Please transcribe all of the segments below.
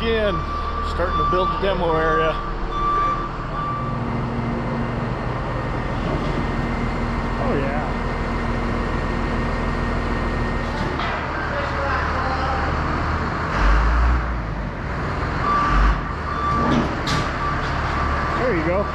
in, starting to build the demo area. Oh yeah. There you go.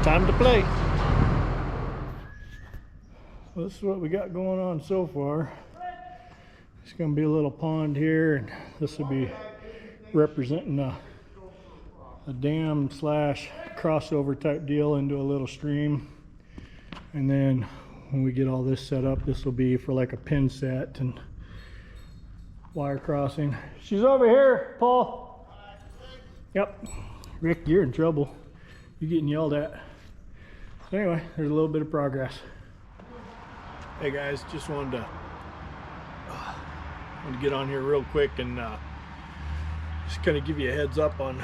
Time to play. Well, this is what we got going on so far. It's going to be a little pond here, and this will be representing a dam slash crossover type deal into a little stream. And then when we get all this set up, this will be for like a pin set and wire crossing. She's over here, Paul. Yep. Rick, you're in trouble. You're getting yelled at. So anyway, there's a little bit of progress. Hey guys, just wanted to get on here real quick and just kind of give you a heads up on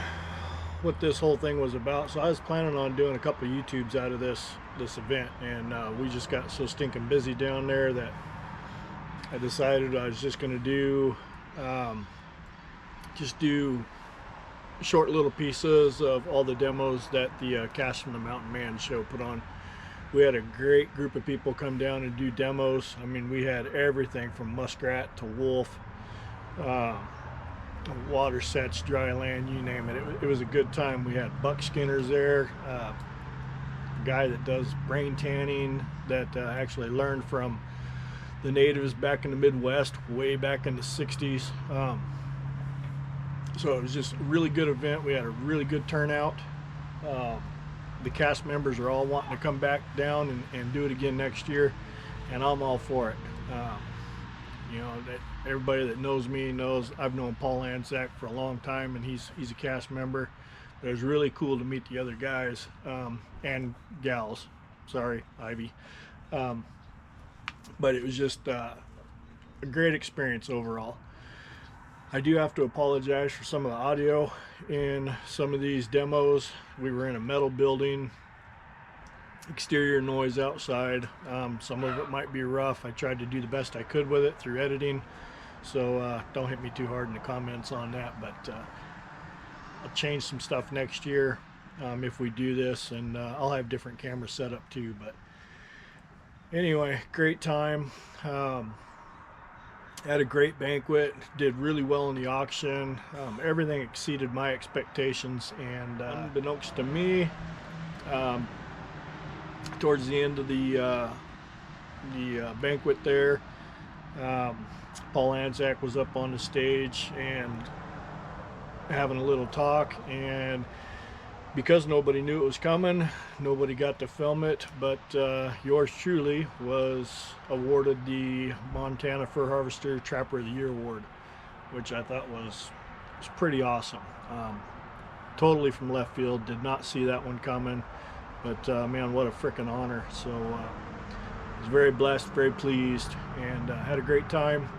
what this whole thing was about. So I was planning on doing a couple of YouTubes out of this event, and we just got so stinking busy down there that I decided I was just going to do short little pieces of all the demos that the Cash from the Mountain Man show put on. We had a great group of people come down and do demos. I mean, we had everything from muskrat to wolf, water sets, dry land, you name it. It was a good time. We had buck skinners there, a guy that does brain tanning that actually learned from the natives back in the Midwest way back in the 60s. So it was just a really good event. We had a really good turnout. The cast members are all wanting to come back down and do it again next year, and I'm all for it. You know, that everybody that knows me knows I've known Paul Anzac for a long time, and he's a cast member. But it was really cool to meet the other guys and gals. Sorry, Ivy. But it was just a great experience overall. I do have to apologize for some of the audio in some of these demos. We were in a metal building, exterior noise outside. Some of it might be rough. I tried to do the best I could with it through editing, so don't hit me too hard in the comments on that, but I'll change some stuff next year if we do this, and I'll have different cameras set up too. But anyway, great time. Had a great banquet, did really well in the auction. Everything exceeded my expectations, and unbeknownst to me, towards the end of the banquet there, Paul Anzac was up on the stage and having a little talk, and because nobody knew it was coming, nobody got to film it, but yours truly was awarded the Montana Fur Harvester Trapper of the Year award, which I thought was pretty awesome. Totally from left field, did not see that one coming, but man, what a freaking honor. So I was very blessed, very pleased, and had a great time.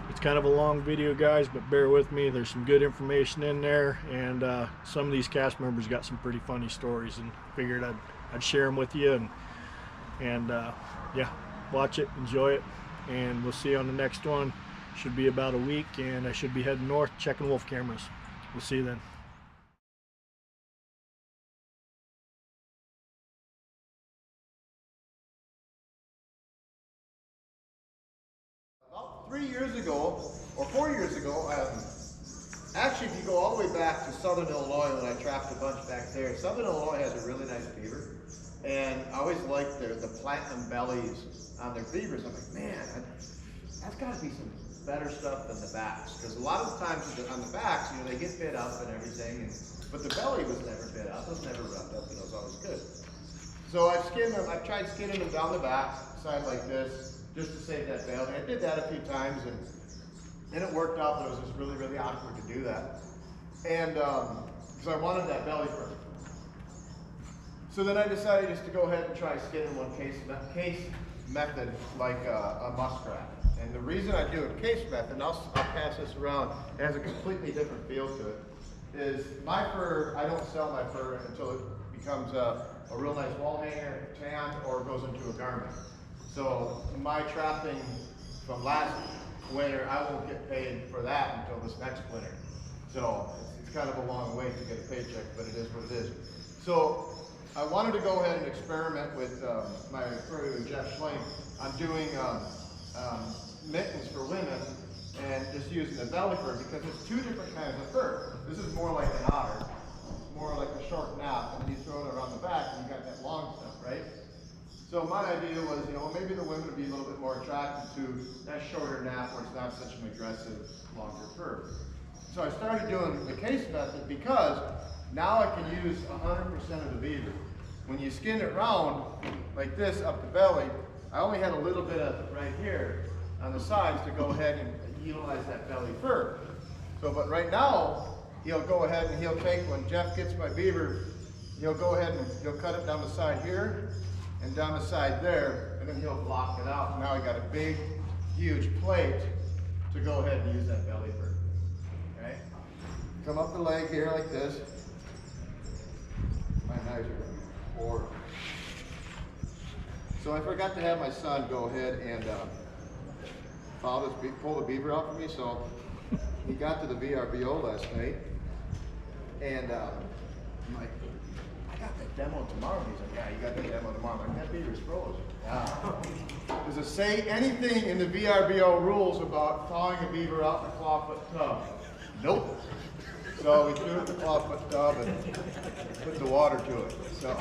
It's kind of a long video, guys, but bear with me. There's some good information in there, and some of these cast members got some pretty funny stories, and figured I'd share them with you. And yeah, watch it, enjoy it, and we'll see you on the next one. Should be about a week, and I should be heading north checking wolf cameras. We'll see you then. About 3 years ago, or 4 years ago, actually if you go all the way back to Southern Illinois when I trapped a bunch back there, Southern Illinois has a really nice beaver, and I always liked the platinum bellies on their beavers. I'm like, man, that's got to be some better stuff than the backs, because a lot of the times on the backs, you know, they get bit up and everything, but the belly was never bit up, it was never rubbed up, and it was always good. So I've tried skinning them down the back side like this, just to save that belly. I did that a few times, and it worked out, but it was just really, really awkward to do that. And because I wanted that belly first. So then I decided just to go ahead and try skinning one case method like a muskrat. And the reason I do a case method, and I'll pass this around, it has a completely different feel to it, is my fur, I don't sell my fur until it becomes a real nice wall hanger, tan, or goes into a garment. So my trapping from last winter, I won't get paid for that until this next winter. So it's kind of a long wait to get a paycheck, but it is what it is. So I wanted to go ahead and experiment with my furrier, Jeff Schling. I'm doing mittens for women and just using the belly fur because it's two different kinds of fur. This is more like an otter, more like a short nap, and you throw it around the back and you got that long stuff, right? So my idea was, you know, maybe the women would be a little bit more attracted to that shorter nap where it's not such an aggressive, longer fur. So I started doing the case method because now I can use 100% of the beaver. When you skin it round like this up the belly, I only had a little bit of it right here on the sides to go ahead and utilize that belly fur. So, but right now, he'll go ahead and he'll take, when Jeff gets my beaver, he'll go ahead and he'll cut it down the side here and down the side there, and then he'll block it out. And now I got a big, huge plate to go ahead and use that belly fur. Okay? Come up the leg here like this. My knives are horrible. So I forgot to have my son go ahead and pull the beaver out for me. So he got to the VRBO last night, and I'm like, I got that demo tomorrow. He's like, yeah, you got that demo tomorrow. I'm like, that beaver's frozen. Does it say anything in the VRBO rules about thawing a beaver out in a clawfoot tub? Nope. So we threw it in the clawfoot tub and put the water to it. So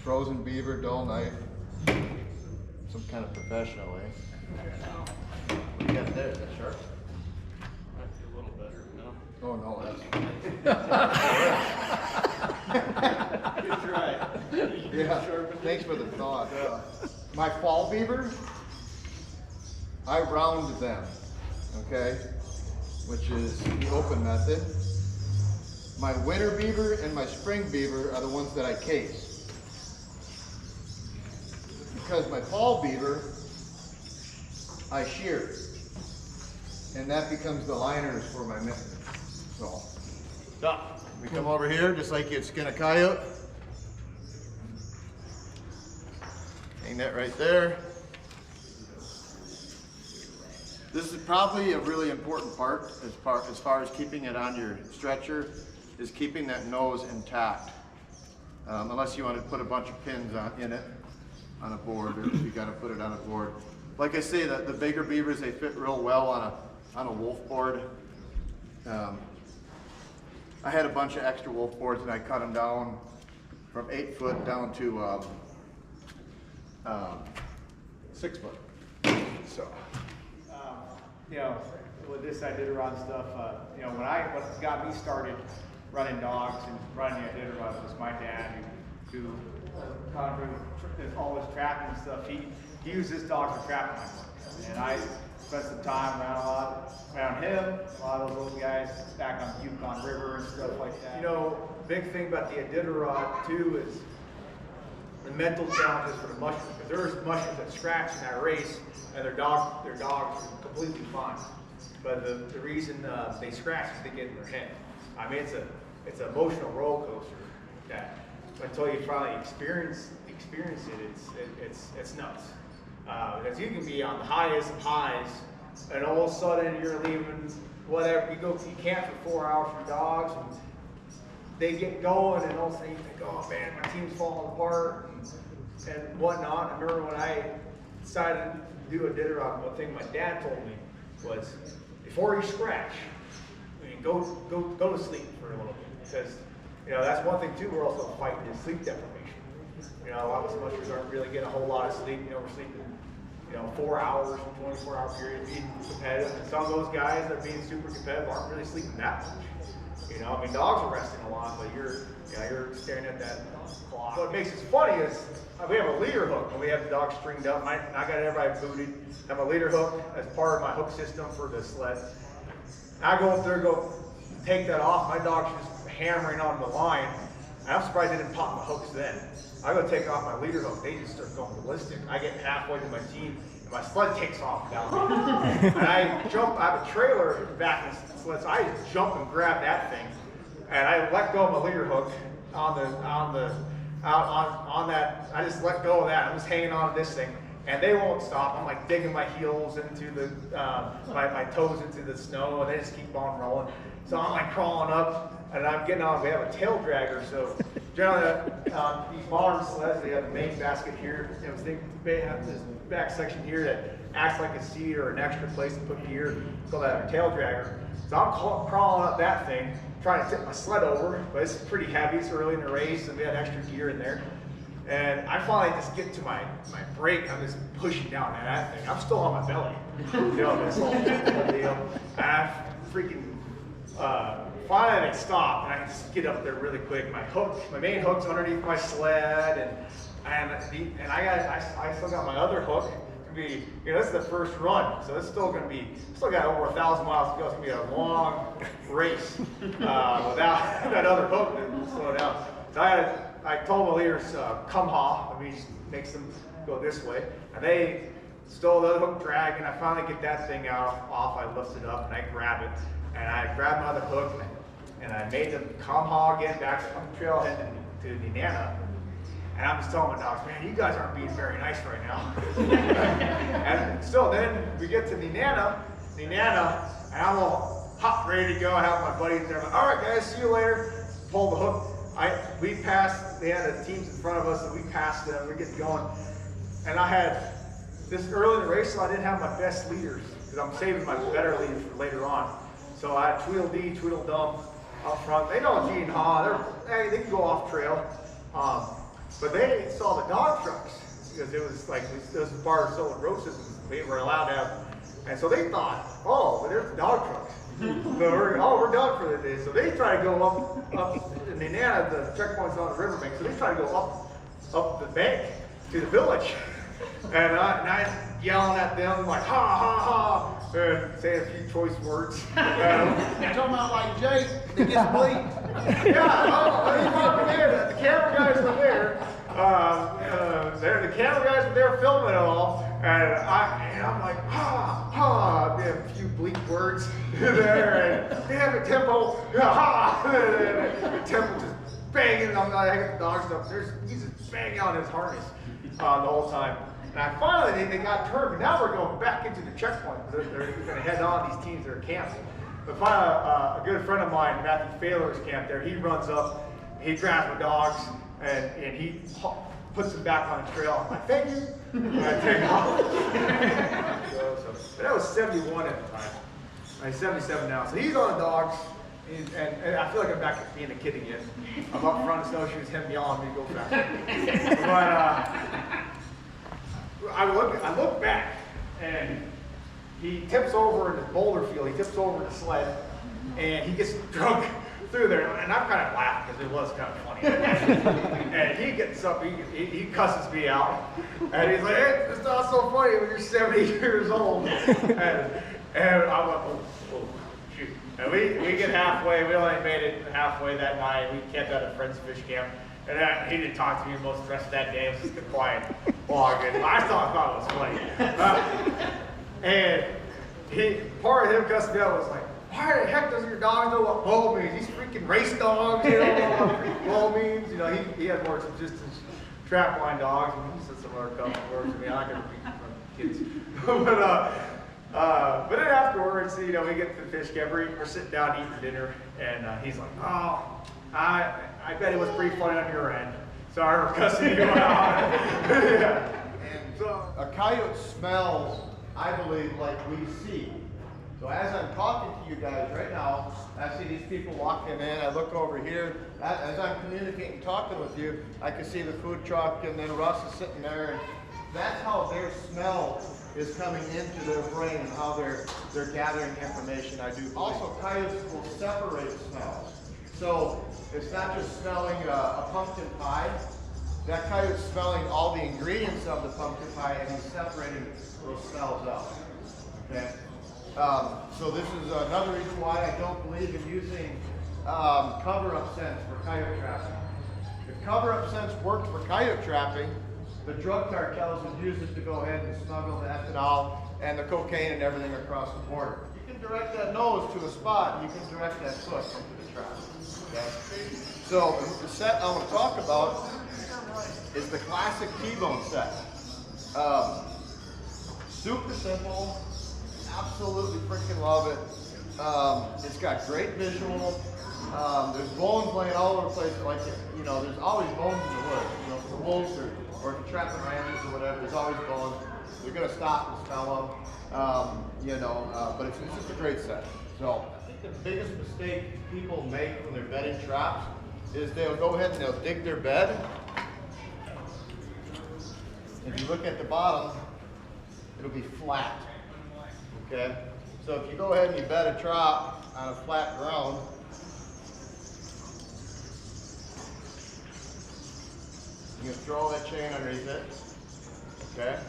frozen beaver, dull knife. Some kind of professional, eh? What do you got there? Is that sharp? Might be a little better, no? Oh no, that's Good try. yeah. Thanks for the thought. My fall beaver, I round them, okay, which is the open method. My winter beaver and my spring beaver are the ones that I case. Because my fall beaver, I shear, and that becomes the liners for my mittens. So, we come over here just like you'd skin a coyote. Hang that right there. This is probably a really important part as far as keeping it on your stretcher, is keeping that nose intact. Unless you want to put a bunch of pins in it on a board, or if you got to put it on a board. Like I say, the bigger beavers, they fit real well on a wolf board. I had a bunch of extra wolf boards and I cut them down from 8 foot down to 6 foot. So. You know, with this Iditarod stuff, you know, what got me started running dogs and running the Iditarod was my dad, who kind of all his trapping and stuff. He used his dog for trapping my work, and I spent some time around him, a lot of those little guys back on the Yukon River and stuff like that. You know, big thing about the Iditarod too is the mental challenges for the mushrooms, because there's mushrooms that scratch in that race, and their dogs are completely fine. But the reason they scratch is they get in their head. I mean, it's an emotional roller coaster that until you finally experience it, it's nuts. Because you can be on the highest of highs, and all of a sudden you're leaving whatever, you camp for 4 hours for dogs, and they get going, and all of a sudden you think, oh man, my team's falling apart and whatnot. I remember when I decided to do a Iditarod, one thing my dad told me was, before you scratch, I mean, go to sleep for a little bit, because you know that's one thing too. We're also fighting is sleep deprivation. You know, a lot of us mushers aren't really getting a whole lot of sleep. You know, we're sleeping 4 hours, 24-hour period, being competitive. And some of those guys that are being super competitive aren't really sleeping that much. You know, I mean, dogs are resting a lot, but you're staring at that clock. What makes it funny is we have a leader hook when we have the dogs stringed up. I got everybody booted. I have a leader hook as part of my hook system for the sled. I go up there, go take that off. My dog's just hammering on the line. And I'm surprised they didn't pop my hooks then. I go take off my leader hook, they just start going ballistic. I get halfway to my team, and my sled takes off down me. And I jump, I have a trailer back in the sled, so I just jump and grab that thing. And I let go of my leader hook on that, I just let go of that. I'm just hanging on to this thing. And they won't stop. I'm like digging my heels into the, my toes into the snow, and they just keep on rolling. So I'm like crawling up, and I'm getting on. We have a tail dragger, so generally these modern sleds, they have a main basket here. You know, they have this back section here that acts like a seat or an extra place to put gear, called a tail dragger. So I'm crawling up that thing, trying to tip my sled over, but it's pretty heavy. It's early in the race, and we had extra gear in there. And I finally just get to my brake. I'm just pushing down that thing. I'm still on my belly, you know, this whole deal. And I freaking finally they stop, and I just get up there really quick. My main hook's underneath my sled, and I still got my other hook. Be, you know, this is the first run, so it's still going to be, still got over 1,000 miles to go. It's going to be a long race without that other hook to slow down. So I told my leaders, come haul, I mean, makes them go this way, and they stole the other hook drag, and I finally get that thing off. I lift it up and I grab it, and I grab my other hook, and I made them come haul again back on the trailhead to Nenana. And I'm just telling my dogs, man, you guys aren't being very nice right now. And still, then we get to Nenana, and I'm all hot, ready to go. I have my buddies there. I'm like, all right, guys, see you later. Pull the hook. We passed, they had the teams in front of us, and we passed them. We get going. And I had this early in the race, so I didn't have my best leaders, because I'm saving my better leaders for later on. So I had Tweedledee, Tweedledum up front. They know G and Ha. They can go off trail. But they saw the dog trucks, because it was like, this was part of Solid Road System we were allowed to have. And so they thought, oh, well, there's the dog trucks. So we're done for the day. So they try to go up in Nenana, the checkpoint's on the riverbank, so they try to go up the bank to the village. And I'm yelling at them like, ha, ha, ha, and saying a few choice words. You're talking about like Jake that gets bleed? Yeah, the camera guys were there. The camera guys were there filming it all, and I'm like, ha, ha, a few bleak words there, and they have a tempo, ha, and the tempo just banging. I got the dogs up there. He's just banging on his harness the whole time. And I finally, they got turned, but now we're going back into the checkpoint. They're going to head on, these teams that are camped. But finally, a good friend of mine, Matthew Failer, is camped there. He runs up, he grabs my dogs, and he puts them back on the trail. I'm like, thank you. And I take off. But that was 71 at the time. I'm 77 now. So he's on the dogs, and I feel like I'm back at being a kid again. I'm up front of snowshoes, him yelling at me to go back. But I look back, and he tips over in the boulder field. He tips over the sled, and he gets drunk through there. And I'm kind of laughing because it was kind of funny. And he gets up, he cusses me out, and he's like, "Hey, it's not so funny when you're 70 years old." And I went, oh, shoot. And we get halfway. We only made it halfway that night. We camped at a friend's fish camp. And he didn't talk to me most of the rest of that day. It was just a quiet log. And I thought it was funny. And part of him cussing me out was like, why the heck doesn't your dog know what bull means? These freaking race dogs, you know what freaking bull means? You know, he had more subsistence trap line dogs. And he said some other couple words to me. I can repeat from kids. But then afterwards, you know, we get to the fish camp. We're sitting down eating dinner. And he's like, oh, I bet it was pretty funny on your end. Sorry for cussing you out. Yeah. And so a coyote smells, I believe, like we see. So as I'm talking to you guys right now, I see these people walking in. I look over here. As I'm communicating, talking with you, I can see the food truck, and then Russ is sitting there. And that's how their smell is coming into their brain and how they're gathering information, I do believe. Also, coyotes will separate smells. So it's not just smelling a pumpkin pie. That coyote's smelling all the ingredients of the pumpkin pie, and he's separating those smells out. Okay. So this is another reason why I don't believe in using cover-up scents for coyote trapping. The cover-up scents worked for coyote trapping. The drug cartels would use it to go ahead and smuggle the ethanol and the cocaine and everything across the border. You can direct that nose to a spot, you can direct that foot into the trap. Okay? So the set I want to talk about is the classic T-bone set. Super simple, absolutely freaking love it. It's got great visual. There's bones laying all over the place. Like, you know, there's always bones in the woods. You know, for wolves or if you're trapping ranches or whatever, there's always bones. They're gonna stop and smell them. You know, but it's just a great set. So I think the biggest mistake people make when they're bedding traps is they'll go ahead and they'll dig their bed. If you look at the bottom, it'll be flat. Okay? So if you go ahead and you bed a trap on a flat ground, you can throw that chain underneath it. Okay?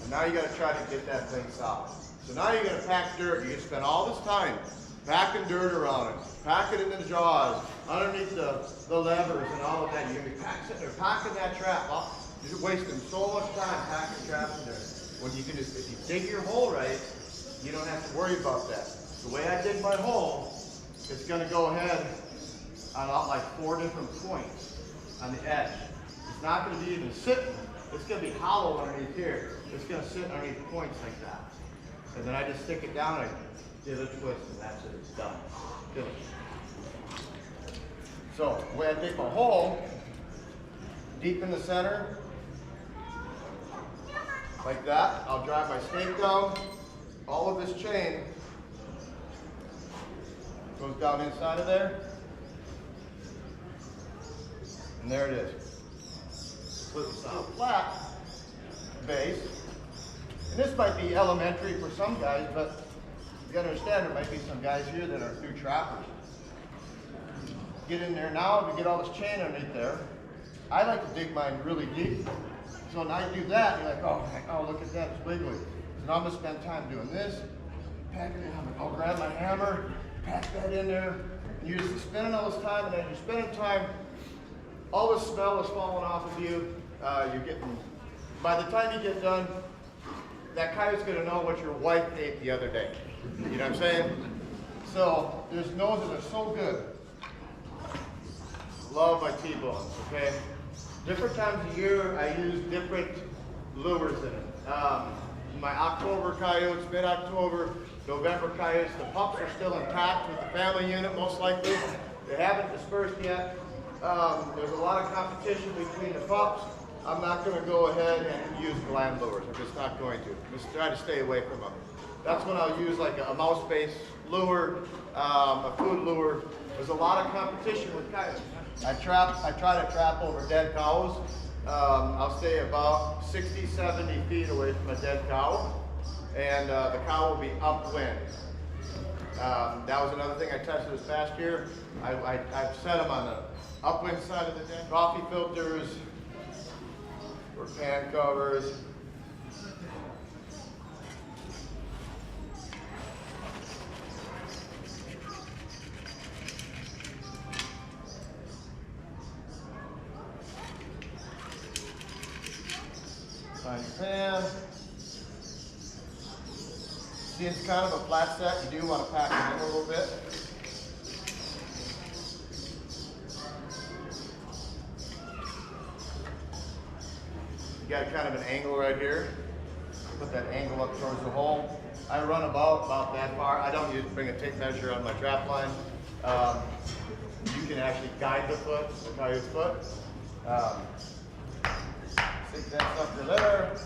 And now you gotta try to get that thing solid. So now you're gonna pack dirt. You spend all this time packing dirt around it, pack it into the jaws, underneath the levers and all of that. You're gonna be sitting there packing that trap. You're wasting so much time packing traps in there. When you can just, if you dig your hole right, you don't have to worry about that. The way I dig my hole, it's gonna go ahead on like 4 different points on the edge. It's not gonna be even sitting. It's gonna be hollow underneath here. It's gonna sit underneath points like that. And then I just stick it down and give it a twist and that's it, it's done. Finished. So the way I dig my hole, deep in the center, like that. I'll drive my stake down. All of this chain goes down inside of there. And there it is. With a flat base. And this might be elementary for some guys, but you gotta understand there might be some guys here that are new trappers. Get in there now to get all this chain underneath there. I like to dig mine really deep. So now you do that, you're like, oh, look at that, it's wiggly. So now I'm gonna spend time doing this, pack it in. I'll grab my hammer, pack that in there. And you're just spending all this time, and then you're spending time, all the smell is falling off of you. You're getting, by the time you get done, that coyote's gonna know what your wife ate the other day. You know what I'm saying? So there's noses that are so good. Love my T-bones, okay? Different times of year, I use different lures in it. My October coyotes, mid-October, November coyotes, the pups are still intact with the family unit, most likely. They haven't dispersed yet. There's a lot of competition between the pups. I'm not going to go ahead and use gland lures. I'm just not going to. Just try to stay away from them. That's when I'll use like a mouse-based lure, a food lure. There's a lot of competition with coyotes. I try to trap over dead cows. I'll stay about 60, 70 feet away from a dead cow, and the cow will be upwind. That was another thing I tested this past year. I've set them on the upwind side of the dead. Coffee filters, or pan covers. Find your pan. See, it's kind of a flat set. You do want to pack it in a little bit. You got kind of an angle right here. Put that angle up towards the hole. I run about that far. I don't bring a tape measure on my trap line. You can actually guide the foot, the coyote's foot. Stick that sucker there.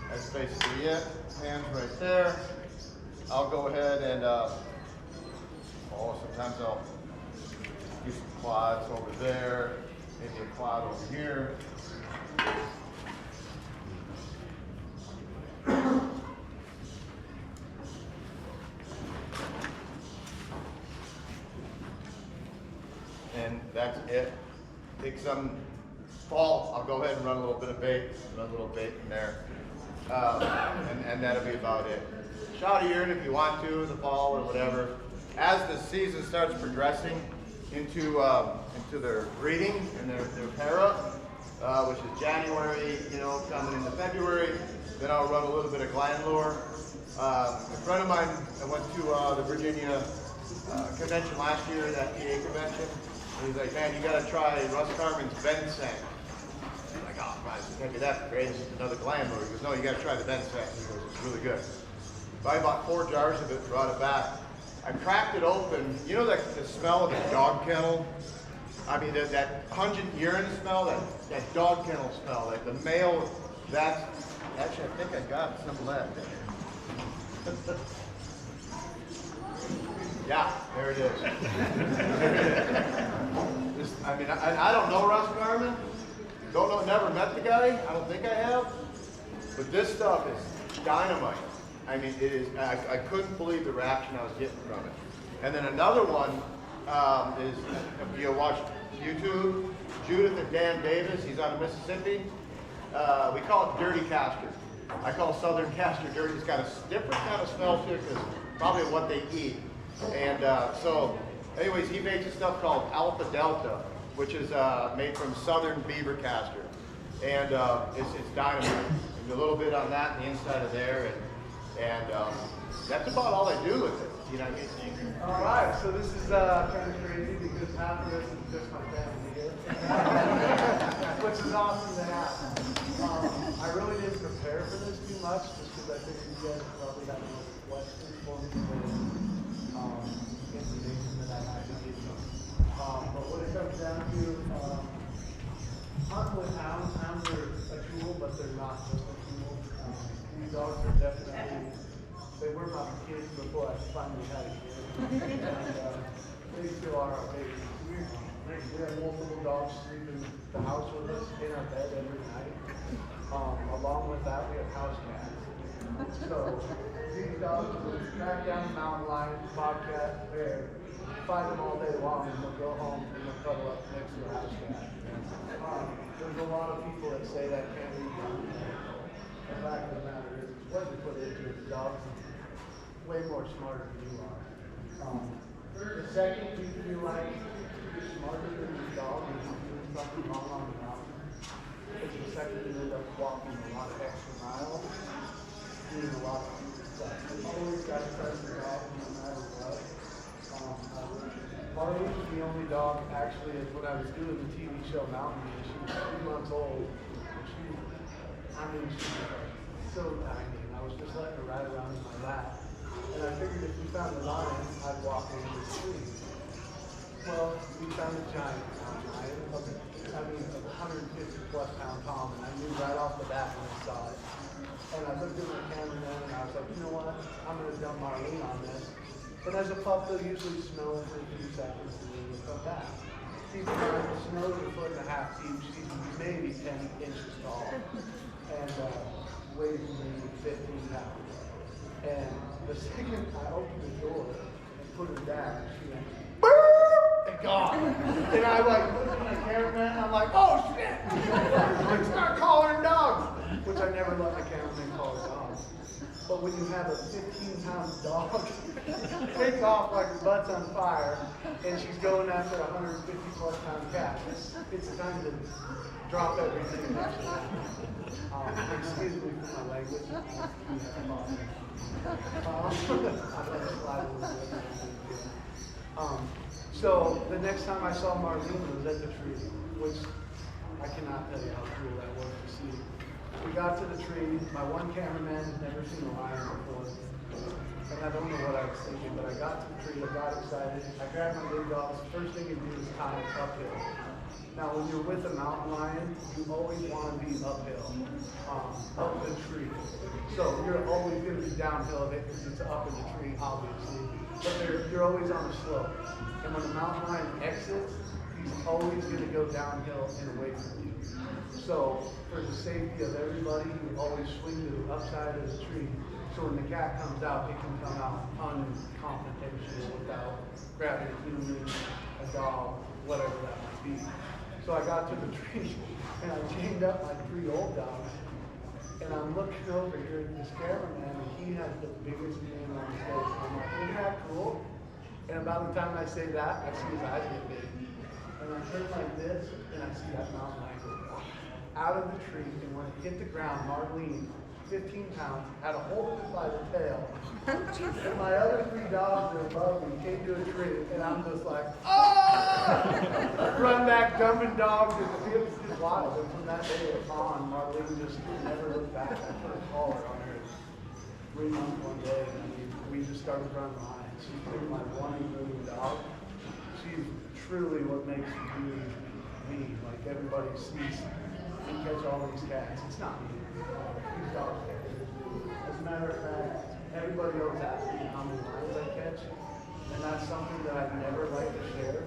That's basically it. Hands right there. I'll go ahead and, sometimes I'll do some quads over there, maybe a quad over here. And that's it. Take some fall, I'll go ahead and run a little bit of bait, run a little bait in there. And that'll be about it. Shot a urine if you want to, in the fall or whatever. As the season starts progressing into into their breeding and their para, which is January, coming into February. Then I'll run a little bit of gland lure. A friend of mine, I went to the Virginia convention last year, that PA convention. And he's like, man, you got to try Russ Carmen's Bensang. I'm like, oh, I can't do that. Great, it's just another gland lure. He goes, no, you got to try the Bensang. He goes, it's really good. So I bought 4 jars of it, brought it back. I cracked it open. You know the smell of a dog kennel? I mean, that pungent urine smell, that dog kennel smell, like the male, actually, I think I got some left. Yeah, there it is. I mean, I don't know Russ Carmen. Don't know, never met the guy. I don't think I have. But this stuff is dynamite. I mean, it is. I couldn't believe the reaction I was getting from it. And then another one is, if you watch YouTube, Judith and Dan Davis. He's out of Mississippi. We call it dirty castor. I call southern castor dirty. It's got a different kind of smell to it because probably what they eat. And so, anyways, he makes a stuff called Alpha Delta, which is made from southern beaver castor. And it's dynamite. And a little bit on that and the inside of there. And that's about all I do with it. You know what I mean? All right, so this is kind of crazy because half of this is just my family here, which is awesome to have. I really didn't prepare for this too much just because I figured you guys probably have more questions for me than information that I might be giving you. But what it comes down to, hunting with hounds are a tool, but they're not just a tool. These dogs are definitely, they were my kids before I finally had a kid. And they still are our babies. We have multiple dogs sleep in the house with us, in our bed every night. Along with that, we have house cats. So these dogs will track down mountain lion, bobcat, bear, fight them all day long, and they'll go home and they'll cuddle up next to the house cat. There's a lot of people that say that can't be done. The fact of the matter is, what you put into it, the dogs are way more smarter than you are. The second you feel like you're smarter than your dog and you're doing something wrong on the mountain, it's the second you end up walking a lot of extra miles, doing a lot of stuff. You always got to trust your dog no matter what. Marley was the only dog, actually, when I was doing the TV show Mountain Man, she was 2 months old. She was so tiny, and I was just letting her ride around in my lap. And I figured if we found a lion, I'd walk into the tree. Well, we found a giant mountain lion, a 150 plus pound Tom, and I knew right off the bat when I saw it. And I looked at my cameraman and I was like, you know what, I'm going to dump Marlene on this. And as a pup, they'll usually smell it for a few seconds and then they'll come back. She's the snow is 1.5 feet deep, she's maybe 10 inches tall, and weighs maybe 15 pounds. And the second I opened the door and put her down, she went, "Burr!" and gone. And I looked at my cameraman, and I'm like, oh shit! I start calling her dogs, which I never let my cameraman call her dogs. But when you have a 15-pound dog take off like her butt's on fire, and she's going after a 150-plus pound cat, it's time to drop everything and actually excuse me for my language. So the next time I saw Marlene was at the tree, which I cannot tell you how cool that was to see. We got to the tree. My one cameraman had never seen a lion before, and I don't know what I was thinking, but I got to the tree, I got excited, I grabbed my big dogs. First thing you do is tie it uphill. Now, when you're with a mountain lion, you always want to be uphill, up the tree. So you're always going to be downhill of it because it's up in the tree, obviously. But you're always on a slope. And when a mountain lion exits, he's always going to go downhill and away from you. So for the safety of everybody, you always swing to the upside of the tree. So when the cat comes out, it can come out unconfrontational without grabbing a human, a dog, whatever that might be. So I got to the tree, and I chained up my 3 old dogs, and I'm looking over here at this cameraman, and he has the biggest man on his face. I'm like, isn't that cool? And about the time I say that, I see his eyes get big. And and I turn like this, and I see that mountain lion go out of the tree, and when it hit the ground, Marlene, 15 pounds, had a hold of it by the tail. And my other 3 dogs that are above me came to a tree, and I'm just like, oh! Run back, dumping dogs, and it was just wild. And from that day on, Marlene just never looked back. I put a collar on her 3 months one day, and we just started running lines. She's been my one and only dog. She's truly what makes me me. Like everybody sees me catch all these cats. It's not me. These dogs catch. As a matter of fact, everybody else asks me how many lines I catch, and that's something that I'd never like to share.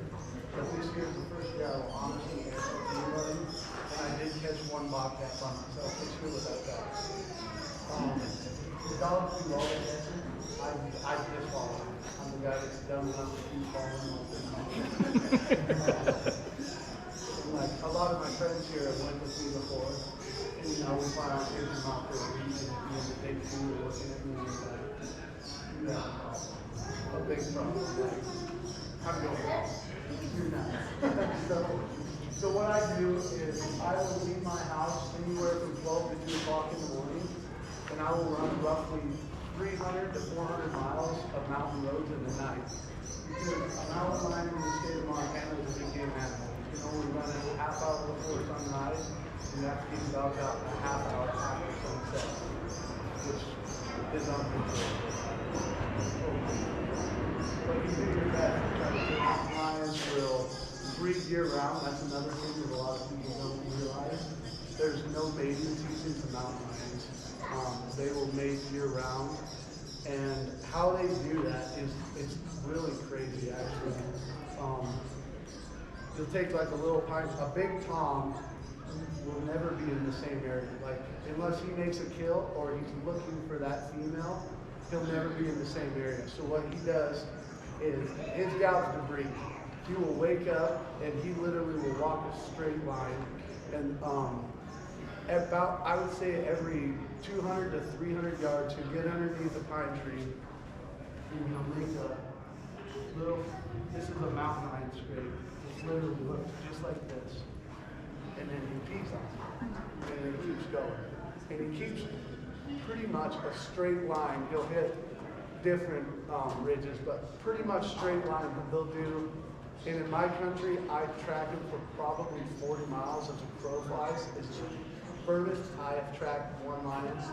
But this year's the first year I will honestly answer to anybody, and I did catch 1 bobcat by myself this year without that. The dogs do all the catching. I just follow. I'm the guy that's dumb enough to keep following all the time. Like a lot of my friends here have went with me before, and we find out taking them out for a week, and at the end of the day, two are looking at me and it's like, you have a problem. A big problem. Like, I'm going wrong. You're not. So what I do is I will leave my house anywhere from 12 to 2 o'clock in the morning, and I will run roughly 300 to 400 miles of mountain roads in the night. Because a mountain lion in the state of Montana is a big game animal. You can only run it a half hour before sunrise, and you have to keep the dogs out a half hour after sunset, which is uncontrollable. But you do your best. Mountain lions will breed year-round. That's another thing that a lot of people don't realize. There's no mating season for mountain lions. They will mate year-round. And how they do that is it's really crazy, actually. You'll take like a little pine, a big tom will never be in the same area. Like, unless he makes a kill or he's looking for that female, he'll never be in the same area. So what he does is, his job's to breed. He will wake up and he literally will walk a straight line. And about, I would say every 200 to 300 yards, he'll get underneath a pine tree and he'll make a little, this is a mountain lion scrape. It literally looks just like this. And then he pees on it. And then he keeps going. And he keeps pretty much a straight line. He'll hit different ridges, but pretty much straight line he'll do. And in my country, I track him for probably 40 miles as a crow flies. It's the furthest I have tracked one lions,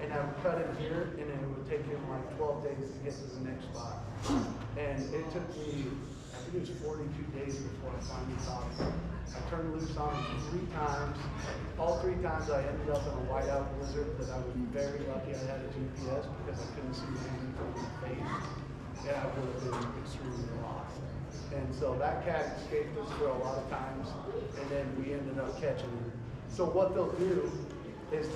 and I would cut him here, and then it would take him like 12 days to get to the next spot. And it took me, I think it was 42 days before I finally caught him. I turned loose on him 3 times. All 3 times I ended up in a whiteout blizzard that I was very lucky I had a GPS because I couldn't see anything from his face. And I would have been extremely lost. And so that cat escaped us for a lot of times, and then we ended up catching him. So what they'll do is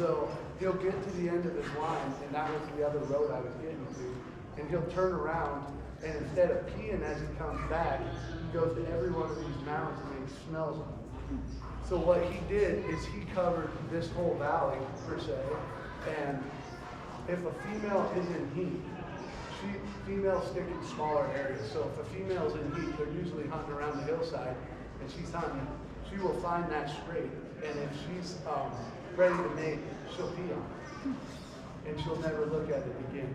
he'll get to the end of his line, and that was the other road I was getting to, and he'll turn around, and instead of peeing as he comes back, he goes to every one of these mounds and he smells them. So what he did is he covered this whole valley, per se, and if a female is in heat, females stick in smaller areas. So if a female's in heat, they're usually hunting around the hillside, and she's hunting, she will find that scrape, and if she's ready to mate, she'll pee on it, and she'll never look at it again.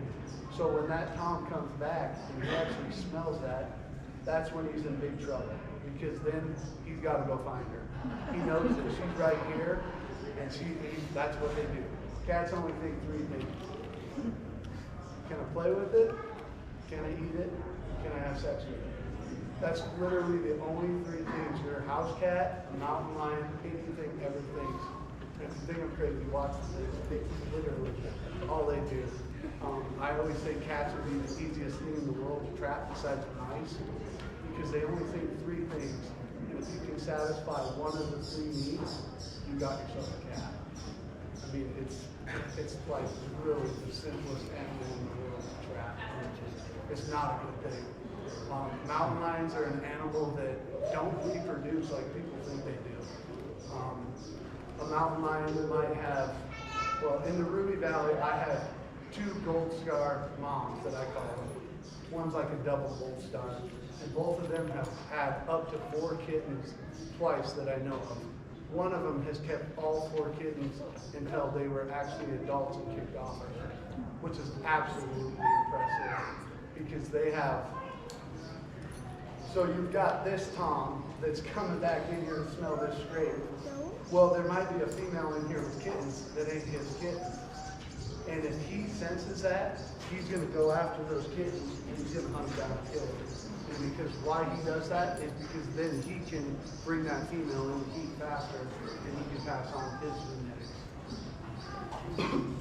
So when that tom comes back and he actually smells that, that's when he's in big trouble, because then he's got to go find her. He knows that she's right here, and that's what they do. Cats only think 3 things. Can I play with it? Can I eat it? Can I have sex with it? That's literally the only 3 things your house cat, mountain lion, anything ever thinks. If you think I'm crazy, watch this. Literally, all they do. I always say cats would be the easiest thing in the world to trap besides mice, because they only think 3 things. And if you can satisfy one of the 3 needs, you got yourself a cat. I mean, it's like really the simplest animal in the world to trap. It's not a good thing. Mountain lions are an animal that don't reproduce like people think they do. A mountain lion might have, well, in the Ruby Valley, I have 2 gold scar moms that I call them. One's like a double gold star. And both of them have had up to 4 kittens twice that I know of. One of them has kept all 4 kittens until they were actually adults and kicked off of her, which is absolutely impressive because they have. So you've got this Tom that's coming back in here to smell this scrape. Well, there might be a female in here with kittens that ain't his kitten. And if he senses that, he's gonna go after those kittens and he's gonna hunt down and kill them. And because why he does that is because then he can bring that female in the heat faster and he can pass on his genetics.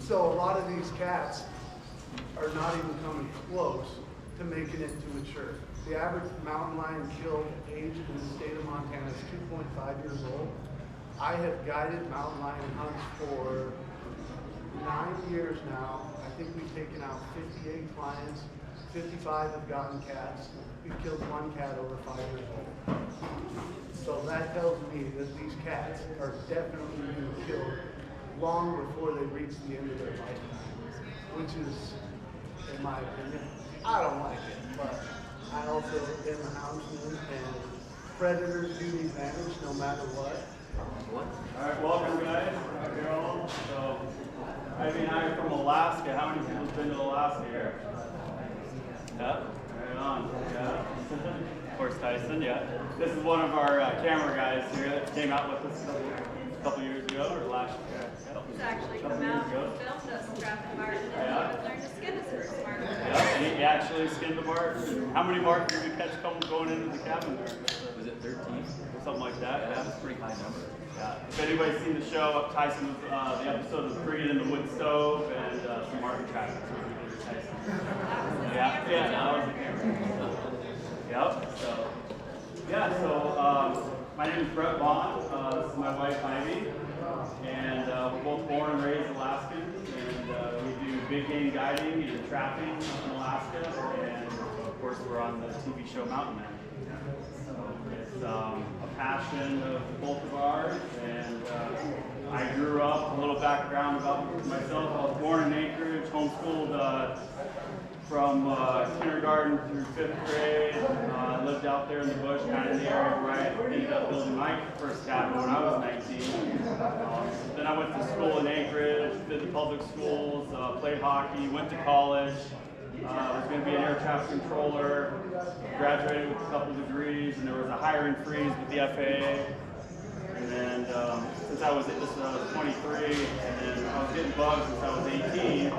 So a lot of these cats are not even coming close to making it to mature. The average mountain lion killed age in the state of Montana is 2.5 years old. I have guided mountain lion hunts for 9 years now. I think we've taken out 58 clients. 55 have gotten cats. We've killed 1 cat over 5 years old. So that tells me that these cats are definitely being killed long before they reach the end of their lifetime, which is, in my opinion, I don't like it, but I also am a houndsman, and predators do the advantage no matter what. Alright, welcome guys. You're all. So, Ivy and I are from Alaska. How many people have been to Alaska here? Yeah, right on. Yeah. Of course, Tyson, yeah. This is one of our camera guys here that came out with us a couple years ago, or last year. He's actually come out and filmed us trapping marten, and he even learned to skin his first marten. Yeah, he actually skinned the marten. How many marten did you catch going into the cabin there? Was it 13? Something like that? Yeah, that was a pretty high number. Yeah. If anybody's seen the show, Tyson was the episode of Bringing in the Wood Stove and some marten trapping. Tyson. Yeah, that was the camera. Yep. So, yeah. So my name is Brett Vaughn. This is my wife Ivy, and we're both born and raised Alaskans, and we do big game guiding and trapping in Alaska, and of course we're on the TV show Mountain Man. So it's a passion of both of ours, and I grew up, a little background about myself, I was born in Anchorage, homeschooled from kindergarten through 5th grade. I lived out there in the bush, kind of in the area where I ended up building my first cabin when I was 19. Then I went to school in Anchorage, did the public schools, played hockey, went to college. I was going to be an air traffic controller, graduated with a couple degrees, and there was a hiring freeze with the FAA. And then since I was 23, and then I was getting bugged since I was 18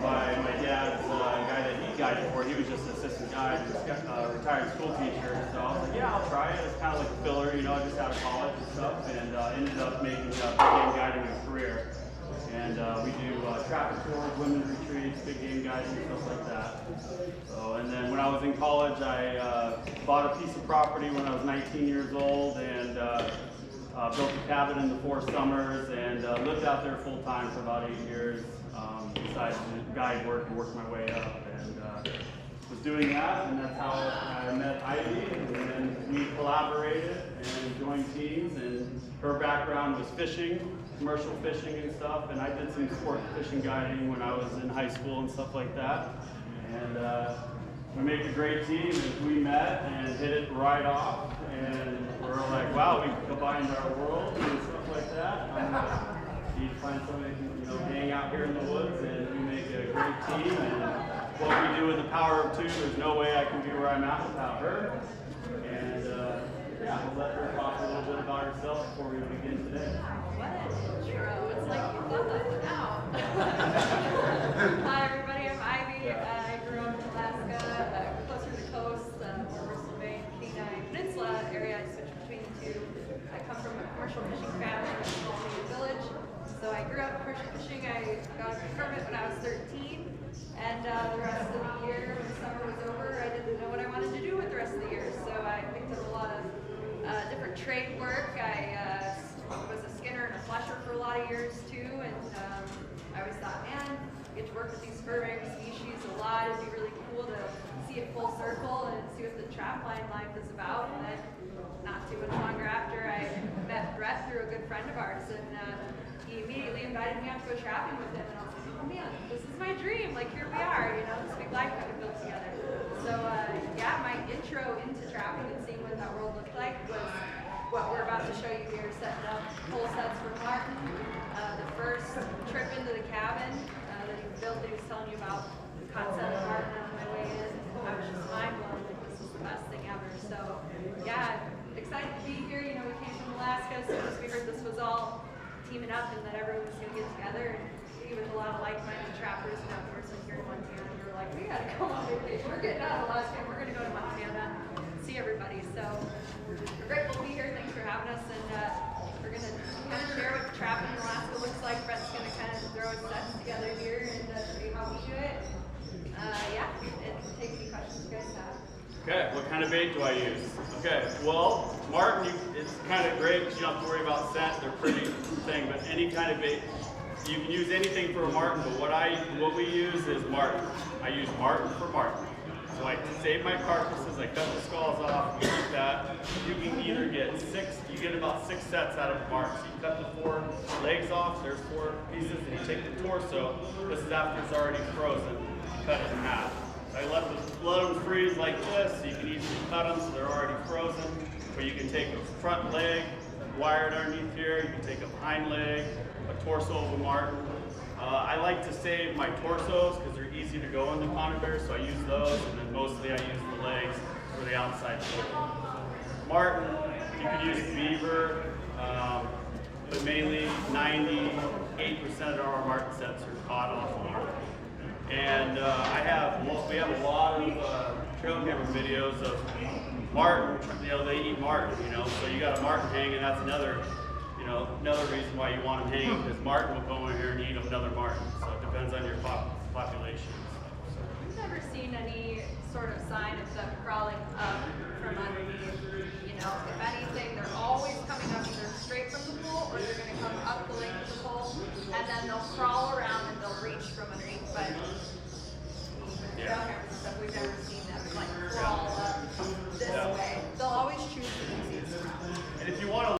by my dad's guy that he guided for. He was just an assistant guide, retired school teacher. So I was like, yeah, I'll try it. It's kind of like a filler, just out of college and stuff, and ended up making big game guiding a career. And we do traffic tours, women's retreats, big game guiding, stuff like that. So, and then when I was in college, I bought a piece of property when I was 19 years old, and built a cabin in the 4 summers, and lived out there full time for about 8 years. Decided to guide work and work my way up, and was doing that, and that's how I met Ivy, and then we collaborated and joined teams, and her background was fishing, commercial fishing and stuff, and I did some sport fishing guiding when I was in high school and stuff like that, and we made a great team, and we met and hit it right off, and we're like, wow, we combined our worlds and stuff like that. Need to find somebody who can, hang out here in the woods, and we make a great team. And what we do with the power of 2, there's no way I can be where I'm at without her. And yeah, we'll let her talk a little bit about herself before we begin today. What an intro. It's like you thought that one out. Hi, everybody. I'm Ivy. I grew up in Alaska, closer to the coast, more Bristol Bay, Kenai Peninsula area. I switched between the 2. I come from a commercial fishing family in a small village. So I grew up commercial fishing. I got a permit when I was 13, and the rest of the year, when summer was over, I didn't know what I wanted to do with the rest of the year. So I picked up a lot of different trade work. I was a skinner and a flusher for a lot of years too, and I always thought, man, I get to work with these fur-bearing species a lot. It'd be really cool to see it full circle and see what the trap line life is about. And then, not too much longer after, I met Brett through a good friend of ours, and he immediately invited me out to go trapping with him, and I was like, oh man, this is my dream. Like, here we are, you know, this big life that we built together. So, yeah, my intro into trapping and seeing what that world looked like was what we're about to show you here, setting up pole sets for Martin. The first trip into the cabin that he built, that he was telling you about the concept of Martin on my way in. I was just mind blown. Like, this is the best thing ever. So, yeah, excited to be here. You know, we came from Alaska, so we heard this was all teaming up and that everyone was going to get together and be with a lot of like-minded trappers and outdoorsmen here in Montana. We were like, we got to go on vacation. We're getting out of Alaska and we're going to go to Montana and see everybody. So we're grateful to be here. Thanks for having us. And we're going to kind of share what trapping in Alaska looks like. Brett's going to kind of throw his sets together here and show you how we do it. Yeah, and take any questions you guys have. Okay, what kind of bait do I use? Okay, well, Martin, it's kind of great because you don't have to worry about scent. They're pretty thing, but any kind of bait, you can use anything for a Martin, but what we use is Martin. I use Martin for Martin. So I save my carcasses, I cut the skulls off, we keep that. You can either get you get about 6 sets out of a Martin. So you cut the 4 legs off, there's 4 pieces, and you take the torso. This is after it's already frozen. You cut it in half. I let them freeze like this, so you can easily cut them so they're already frozen. Or you can take a front leg, wire it underneath here, you can take a hind leg, a torso of a Martin. I like to save my torsos because they're easy to go in the conibear, so I use those, and then mostly I use the legs for the outside shoulder. Martin, you could use beaver, but mainly 98% of our Martin sets are caught off of Martin. And we have a lot of trail camera videos of Martin. You know, they eat Martin. You know, so you got a Martin hanging. That's another reason why you want them hanging, because Martin will go in here and eat another Martin. So it depends on your population. I've never seen any sort of sign of them crawling up from underneath. You know, if anything, they're always coming up either straight from the pole or they're going to come up the length of the pole, and then they'll crawl around and they'll reach from underneath. But